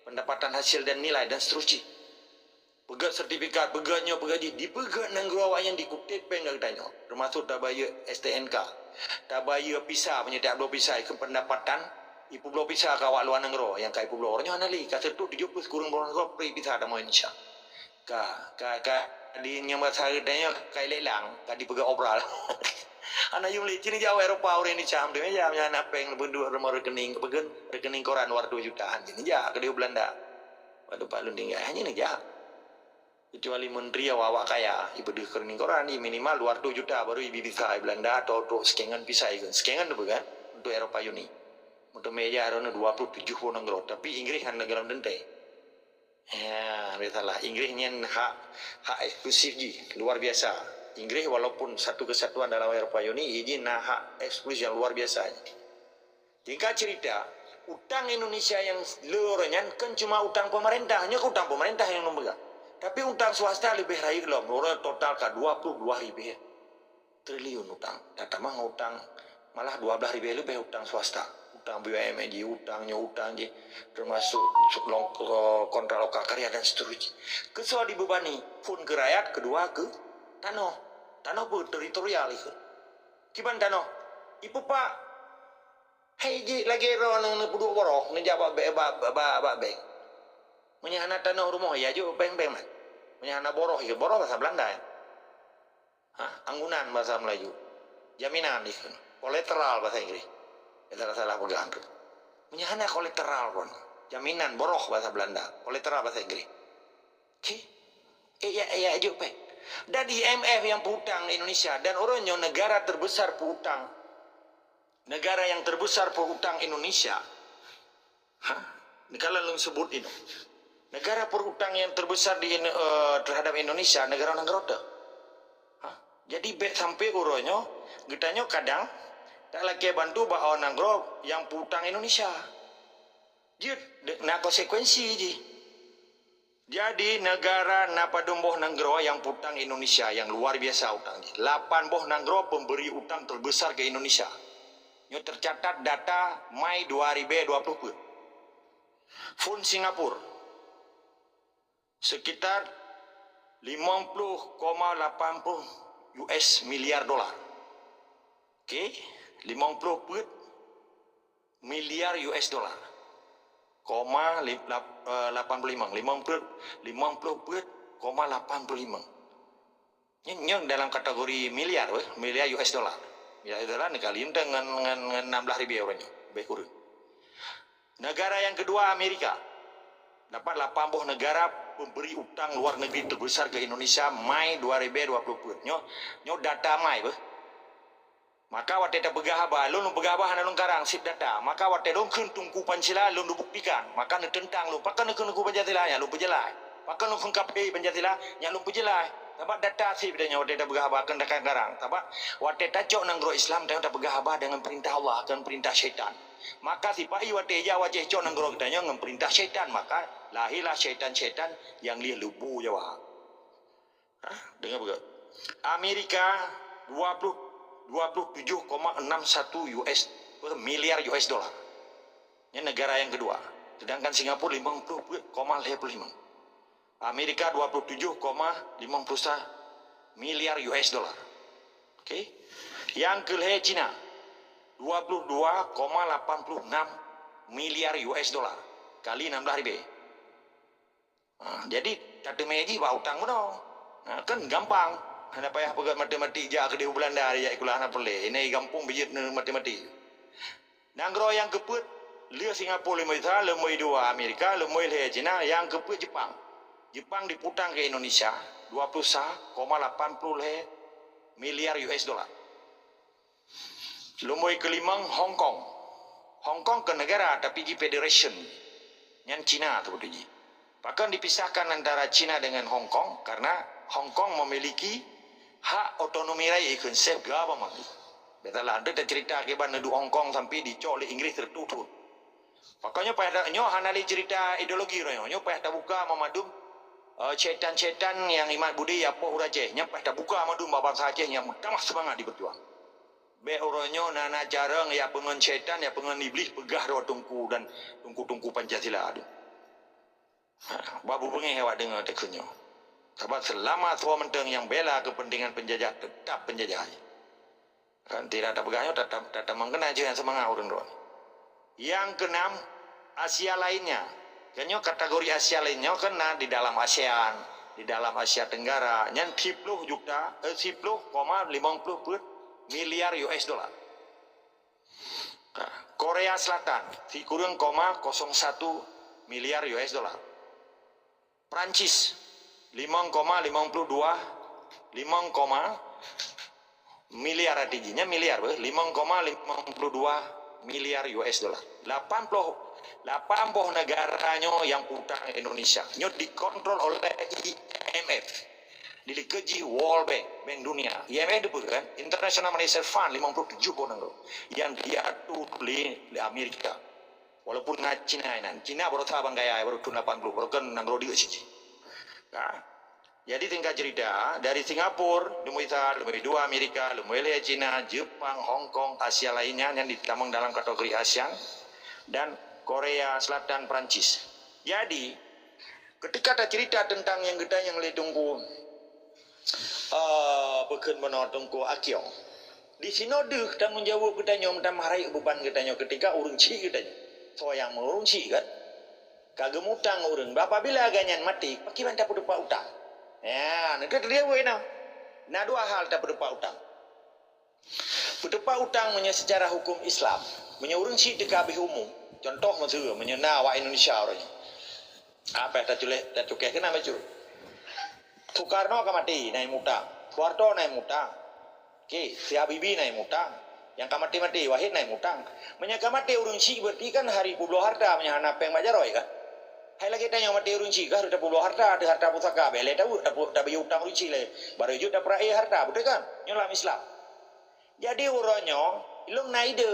pendapatan hasil dan nilai dan seterusnya. Pegat sertifikat, pegatnya pegaji, dipegat negara awak yang dikutip pengen katanya. Termasuk tak bayar STNK, tak bayar pisah, penyediaan blok pisah, ikut pendapatan, ibu blok pisah ke awak luar negara, yang ke ibu blok orangnya anali, kasih tu 70 kurang blok negara, pergi pisah ada Malaysia. di nyambat hari tanya kai lelang kadi pega obral. Anak yung licin ni jauh Eropa orang ni cam dia ya anak peng berdua rumah rekening kepegen rekening koran war 2 jutaan ni ja ke dia Belanda. Waduh Pak Lunding hanya ni ja. Kecuali menteri awak kaya ibu di rekening koran ni minimal 2 juta baru ibu bisa Belanda atau skengan pisai kan. Skengan tu kan untuk Eropa Uni. Untuk meja ada 27 orang grot tapi Inggris kan negara dente. Ya, salah. Inggris ni hak eksklusif ji, luar biasa. Inggris walaupun satu kesatuan dalam Eropa Uni, izin hak eksklusif yang luar biasa. Jika cerita, utang Indonesia yang lorenya kan cuma utang pemerintah, hanya utang pemerintah yang memegang. Tapi utang swasta lebih raih loh, orang total ke 22 triliun utang. Data mah utang malah 12 lebih utang swasta. Utang BUMN, utang je, termasuk kontrak lokal karya dan seterusnya. Kesoal dibebani, pun ke rakyat, kedua ke tanah pun teritorial itu. Kiban tanah, ibu pak, hei ji lagi orang puduk borok, menjawab bank. Menyahana tanah rumah ya jo bank man. Menyahana boroh bahasa Belanda ya. Anggunan bahasa Melayu, jaminan itu, kolateral bahasa Inggris. Salah pegang tu. Menyahana kolateral pun. Jaminan boroh bahasa Belanda. Kolateral bahasa Inggris. Okay. Ya aja pe. Dan di IMF yang putang Indonesia dan orangnya negara terbesar putang. Negara yang terbesar putang Indonesia. Kalau lu sebut ini. Negara perhutang yang terbesar di terhadap Indonesia negara-negara tu. Jadi bet sampai orangnya getanya kadang tak lagi bantu bahawa nanggro yang putang Indonesia. Dia nak konsekuensi je. Jadi negara napa domboh nanggro yang putang Indonesia yang luar biasa utang. 8 boh nanggro pemberi utang terbesar ke Indonesia. Ini tercatat data Mei 2020. Fund Singapura sekitar 50,80 US miliar dolar. Okey. 50 miliar US dolar. 85 Ini dalam kategori miliar US dolar. Miliar dolar dikali dengan 16.000 orangnya. Baik kurang. Negara yang kedua Amerika. Dapat 80 negara pemberi utang luar negeri terbesar ke Indonesia Mei 2020. Nyo data Mei maka waktu kita begahaba, lu begahaba hana lu karang sip data. Maka waktu lu tungku Pancasila lu buktikan. Maka lu tentang lu, pakai lu tungku Pancasila ya lu berjelai. Pakai lu kengkapi Pancasila ya lu berjelai. Tabat data sip dia waktu kita begahaba akan dekat karang. Tabat waktu kita cok nanggro Islam dan kita begahaba dengan perintah Allah dan perintah syaitan. Maka si pai waktu dia wajah cok nanggro kita dengan perintah syaitan. Maka lahirlah syaitan-syaitan yang dia lubu Jawa. Dengar begitu. Amerika 27,61 miliar US dolar. Ini negara yang kedua. Sedangkan Singapura 50,55. Amerika 27,51 miliar US dolar. Okey. Yang kelima China 22,86 miliar US dolar. Kali 16 jadi kata meji bawa utang mana? Kan gampang. Hanya payah pegat matematik je ke di Belanda dia ikulah anak perle. Ini gampang bijit matematik. Nanggro yang keput lia Singapura 5 juta, lemoi 2 Amerika, lemoi le China, yang keput Jepang. Jepang diputang ke Indonesia 21,80 miliar US dolar. Lemoi kelima Hong Kong. Hong Kong ke negara tapi di federation. Yang China tu betul. Bahkan dipisahkan antara China dengan Hong Kong karena Hong Kong memiliki hak otonomi raya ikut self government. Betul lah, ada cerita akibat nedu Hong Kong sampai dicok oleh Inggris tertutup. Makanya pada nyo hanali cerita ideologi royo, nyo payah tak buka memadum cetan-cetan yang imat budi apa uraje, nyo payah tak buka memadum bangsa Aceh yang tamah semangat di berjuang. Be oronyo nana jarang ya pengen cetan ya pengen iblis pegah ro tungku dan tungku Pancasila adu. Babu pengen hewa dengar tekunyo. Sebab selama tua menteng yang bela kepentingan penjajah tetap penjajah. Kan tidak ada pegahnya tetap mengenai jangan semangat orang. Yang keenam Asia lainnya. Kayaknya kategori Asia lainnya kena di dalam ASEAN, di dalam Asia Tenggara yang 10,50 miliar US dollar. Korea Selatan 3,01 miliar US dollar. Prancis 5,52 miliar artinya miliar 5,52 miliar US dollar. 80 negaranya yang utang Indonesia nyo dikontrol oleh IMF, dikeji World Bank, Bank Dunia. IMF itu kan International Monetary Fund 57 negara yang diatur oleh Amerika. Walaupun Cina baru tahu gaya baru 80 baru kan negara dia sih. Nah, jadi tingkat cerita dari Singapura, lumui dua Amerika, lumui China, Jepang, Hong Kong, Asia lainnya yang ditambang dalam kategori ASEAN dan Korea Selatan, Prancis. Jadi ketika ada cerita tentang yang kita yang tunggu bukan benar tunggu Akyong di sinode tanggung jawab kita nyom tamharai beban kita nyom ketika urung ci kita so yang urung ci kan kagem utang urung apabila ganyan mati paki banta pedepa utang ya negara dia wena nah dua hal tak pedepa utang punya secara hukum Islam punya urung ci dekabih umum contoh maksudnya menyena wa Indonesia orangnya apa tak cukai kenapa cu Soekarno kamati naik mutang Soeharto naik mutang si Habibie naik mutang yang kamati Wahid naik mutang menyakamati urung ci berarti kan hari puluh harta menyahana peng bajaroi kan hai lagi tanya mati urung ci kan harta puluh harta ada harta pusaka bele tahu tapi utang urung ci le baru ju dapat harta betul kan nyolam Islam jadi uronyo ilung naide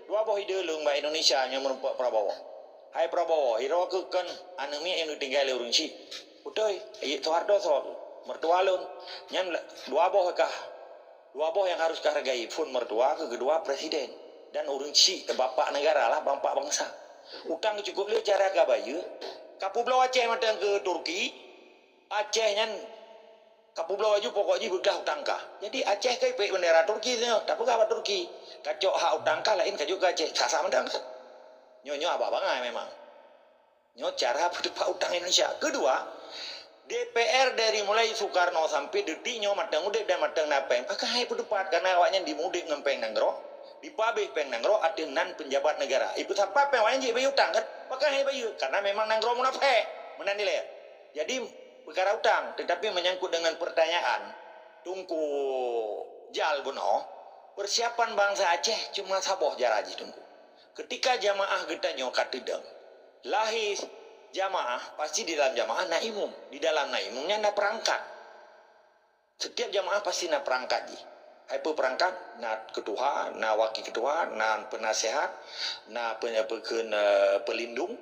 dua boh ide lung ba Indonesia yang merumpak Prabowo hai Prabowo hiro ke kan anemi yang tinggal urung ci betul Soeharto mertua lun yang dua boh yang harus hargai pun mertua kedua presiden dan urung ci bapak negara lah bapak bangsa utang cukup le cara gabayu Kapublau Aceh matang ke Turki Aceh nyan Kapublau aju pokoknya bedah utangkah jadi Aceh kai pe bendera Turki tu tak apa Turki kacok hak utangkah lain kacok Aceh sama dang kan nyo apa bangai memang nyo cara berdepak utang Indonesia kedua DPR dari mulai Soekarno sampai detik nyo matang udah dan matang napeng pakai berdepat karena awaknya dimudik ngempeng nanggro dipabeh peng nanggro adenan penjabat negara ibu apa peng awaknya bayu utang kan pakai bayu karena memang nanggro munafik menanilai jadi perkara utang tetapi menyangkut dengan pertanyaan tungku jal bono persiapan bangsa Aceh cuma saboh jaraji tungku ketika jamaah kita nyokat tidak lahir jamaah pasti di dalam jamaah naimum di dalam naimumnya ada perangkat setiap jamaah pasti ada perangkat ji hai perangkat na ketua na wakil ketua na penasehat na pelindung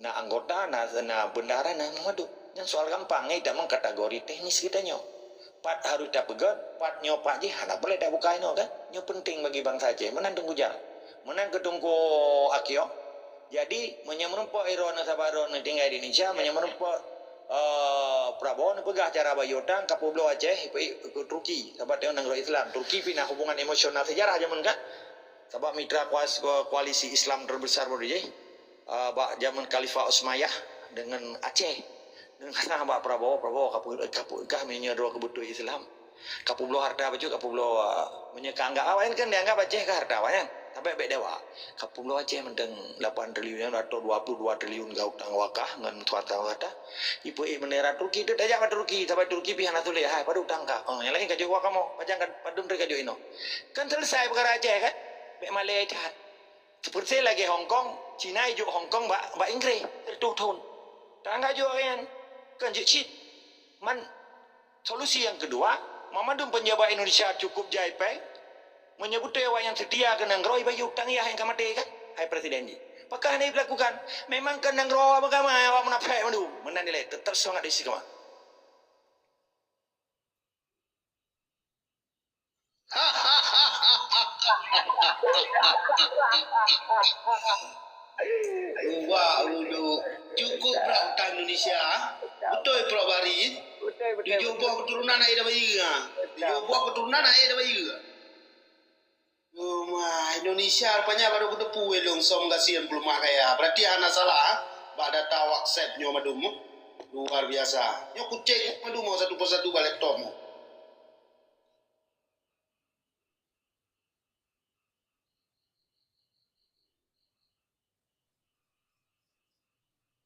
na anggota na bendara na madu yang soal gampang tidak mengkategori teknis kita nyo pat harus dah pegat pat nyo pak ji hana boleh dah buka ino kan nyo penting bagi bangsa Aceh menang tunggu jar menang ketunggu Akio jadi menyemrumpok irona sabarona tinggal di Indonesia menyemrumpok Prabowo pegah cara bayutang Kapublau Aceh ke Turki sebab dia negara Islam Turki pindah hubungan emosional sejarah zaman kan sebab mitra koalisi Islam terbesar baru je zaman Khalifah Utsmaniyah dengan Aceh dengan kata Mbak Prabowo Kapublau menyerah kebutuhan Islam Kapublau harta baju Kapublau menyekanggak awan kan dianggap Aceh ke harta awan sampai beda dewa Kapublau Aceh mendeng 8 triliun atau 22 triliun gau utang wakah ngan tuata wata ibu bendera Turki itu aja pada Turki sampai Turki pihak tu le hai pada utang ka yang lain kajo wakah mau pajang kan padun kajo ino kan selesai perkara Aceh kan be Malaysia jahat seperti lagi Hong Kong Cina ijuk Hong Kong ba Inggris tertuh tangga juga kan jicit man solusi yang kedua Mamadun penjabat Indonesia cukup jaipeng menyebut awak yang setia ke nangroi bagi utang ya yang kamate kan hai presiden ni apakah ini dilakukan memang ke nangroi apa awak menafai madu menanilai tetap sangat di sikama wah ulu cukup berat utang Indonesia betul Prof Bari tujuh buah keturunan air dah bayi ke tujuh buah keturunan air dah bayi ke Indonesia rupanya baru ketepu elong som gasian belum kaya berarti ana salah bak data WhatsApp nyo madum Luar biasa. Nyo kucek madu mau satu persatu balik laptopmu.